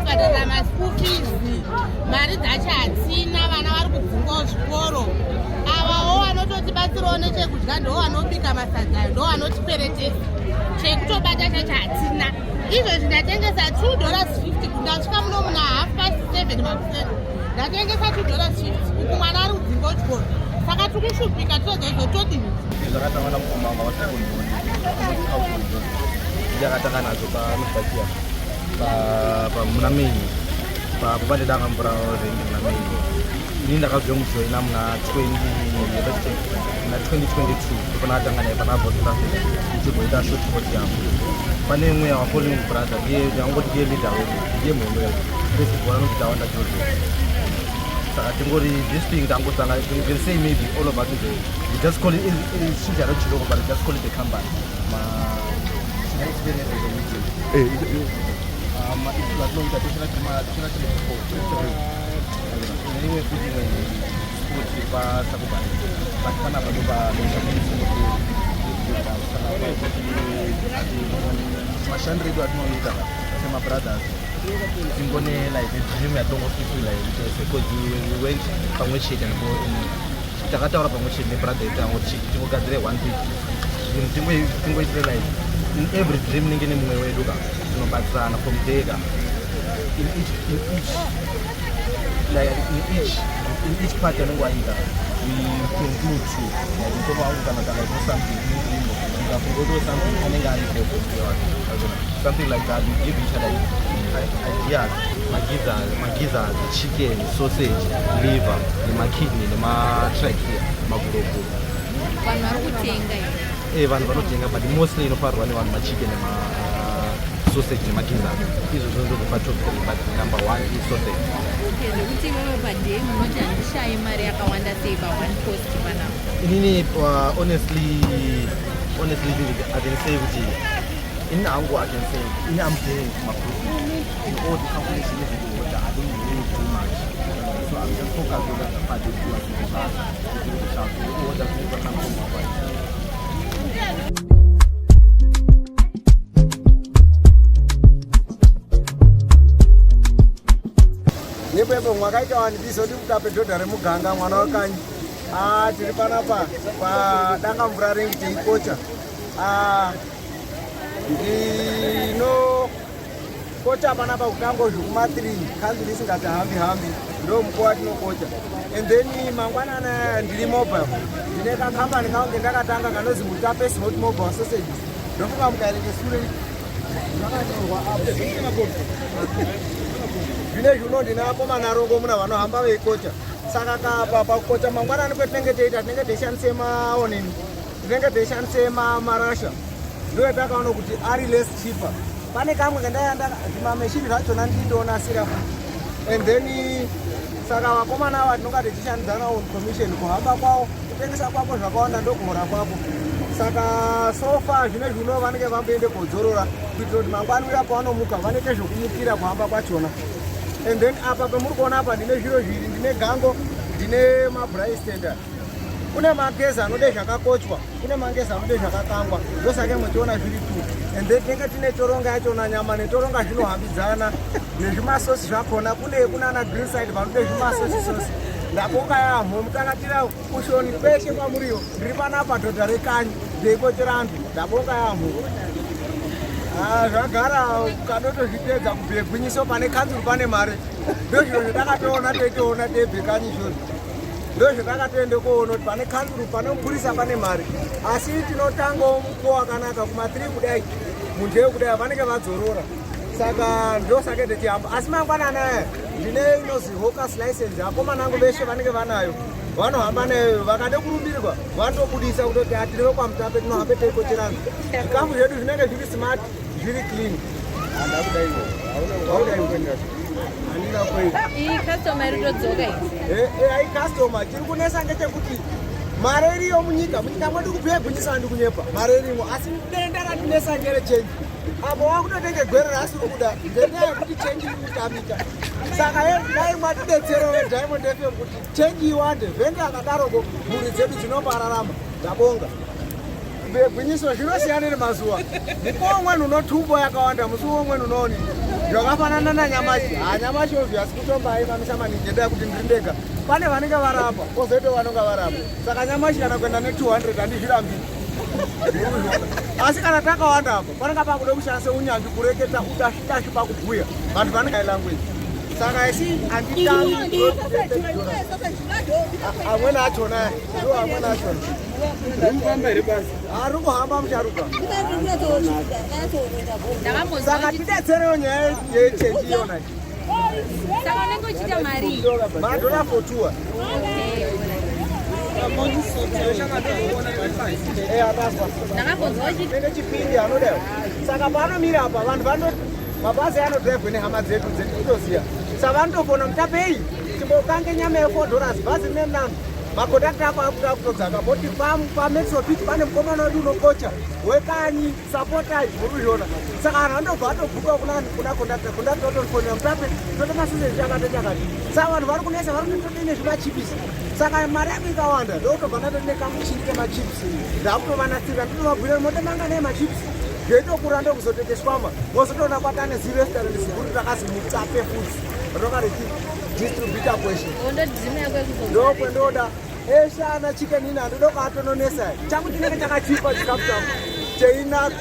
kubhadharira maschool fees, mari dzacho hatina, vana vari kudzingawo zvikoro. Avawo vanototibatsirawo nechekudya ndo vanobika masadza, ndo vanotikweretesa. Chekutobata chacho hatina. Izvozvi ndatengesa $2.50 kundasvika muno muna 7:30. Ndatengesa $2.50 uku mwana ari kudzingawo chikoro. Saka tikushupika tozozotodini. Zvakatangana mukomanga wasekondoni ndakatanga nadzo pamubatia muna Mei papande danga mvura rengi muna Mei. Ini ndakabve mujoina muna 2022 ndiponatanga naye panabhota ndichigoita shotpot yangu. Pane mweya wafollowing brother ndangoti ndiye leader wedu, ndiye mhombo festival anoti Tawanda Joseph. Saka tingori this thing tangotanga, you can say maybe all of us today we just call it Shinja Chiloko, but we just call it the company. Experience of the meeting. It's not long that it's not anyway, putting in school paper, but Panaba, Mashandri got no leader, my brothers. Ingone like the dream I don't want to feel like because we went from which and go in Takata from which the brother down which you got there 1 week. You realize in every dream in way look no background from Dega in each part of the we conclude to something like that. We give each other ideas, magiza, chicken, sausage, liver, the kidney, the trachea, maguro. Vanhu vanotenga, but mostly inofarwa nevanhu chicken sausage nemagiza. Izvo zvinondo zvepaTop 3, but number 1 is sausage. Zvekuti imwe padei munochandishaye mari yakawanda sei pa1 post panapa? Inini honestly I can say kuti in Ango I can say in I'm paying my in all the calculation I don't really too much. So I'm just focused on the part of the Nepepo mwakaita wandiso ndikukape dhodha remuganga mwana wakanyi. Tiri panapa padanga mvura rengi teikocha. Ndino kocha panapa kutango zvekuma3 kanzi risingati hambi ndo mukowa tinokocha. And then mangwanana ndiri mobile. Ndine kakambani kangu ndakatanga kanozi Mutape Smart Mobile Sausages. Ndofuka mukaerenge sure zvakanyorwa apo zvine zvino ndinakomana rongo muna vanohamba veikocha. Saka kapa pakukocha mangwanani kwetinenge teita tinenge teishandise maonini, tinenge teishandise marasha. Ndo takaona kuti ari less cheaper. Pane kamwe kandaenda zvimameshini zvachona ndindonasira. And then saka vakomana ava tinonga tichishandidzana on commission kuhamba kwavo, kutengesa kwako zvakawanda ndokuhora kwako. Saka so far zvine zvino vanenge vamboende kodzorora kuitira kuti mangwani uya pavanomuka vanenge zvokumukira kuhamba kwachona. And then apa pemuri kuona apa ndine zviro zviri, ndine gango, ndine mabrai standard. Kune mageza anode zvakakochwa, kune mageza anode zvakakangwa, ndosaka mwechiona zviri tu. And then tinenge tine toronga yachona nyama netoronga zvinohambidzana nezvimasosi zvakona. Kunana green side vanode zvimasosi. Ndabonga yaamho mutakatira kushoni peshe kwamuriyo. Ndiri panapa dhodha rekanyi ndeikochera antu. Ndabonga yaamho. Zvagara kadotozvipedza kubhuye gwinyiso pane kanzuru pane mare. Ndozviro zvatakatoona teitoona tebve kanyi izvozvo. Ndozvatakatoende koona kuti pane kanzuru panomupurisa pane mare. Asi tinotangawo mukowa wakanaka kuma3 kudai munteyo kudai vanenge vadzorora. Saka ndosaka techihamba. Asi mangwanani aya ndine inozi hawkers license. Vakomana vangu veshe vanenge vanayo vanohamba nayo, vakade kurumbirwa vanotobudisa kutoti atirive kwaMutape tinohambe teikocherana. Zvikafu zvedu zvinenge zviri smart, zviri clean. Handakudaiwo haudai kuenda handina kwei iyi customer irikudzoka ai customer tiri kunesa ngechekuti mare iriyo munyika mwedu kubhuye gwinyiso handi kunyepa mare irimo, asi denda ratinesa ngere chenji. Apo wakutotenge gwere rasiri kuda ngenyaya yekuti chenji iri kutamika. Saka dai mwatidetsera veDiamond FM kuti chenji iwande, vhenda akadaroko mhuri dzedu dzinombararama. Ndabonga. Gwinyiso zvinosiyana nemazuva. Mukuwo umweni unotumbo yakawanda, musi umweni unooni. zvakafanana nanyamashi nyamashi obvious kutombaivamisa maningi ngendaa yekuti ndiri ndega pane vanenge varapa kozoito vanonga varapa saka nyamashi kana kuenda ne200 handizvirambi asi kana takawanda apa panenge pakuda kushandisa unyanzvi kureketa udashitashi pakubhuya vanhu vanenge language saka isi handitambi amweni achona ndo amweni achona ari kuhamba mucharuka saka tidetserewo nyaya yechenji iyona saka unenge uchiita mari madhora for tour ndakambonzwa ine chipindi anodewa saka paanomira apa vanhu vanoti mabhazi anodhaivhwe nehama dzedu dzetitoziya saka vanotofona mutapei timbokange nyama ye$4 bhazi rine nano makondakta ako akuda kutodzaka boti pametropit pane mukomana wedu unokocha wekanyi sapotai uruzviona saka anhu andobva atobvuka kuna kondakta otofonera mutape totomasuzezvi akati saka vanhu vari kunesa vari kutotine zvimachipisi saka mari yako ikawanda ndotobva ndatotine kamuchini kemachipisi ndakutovanatsira ndotovabhuira motomanga nemachipisi zveitokura ndokuzototeswama mozotoona kwatane zirestaurant zikuru takazi mutape foods roka distributor question ndokwendoda eshe ana chicken ina ndodoko atononesa changu chinenge chakachipa chikafu changu cheinaka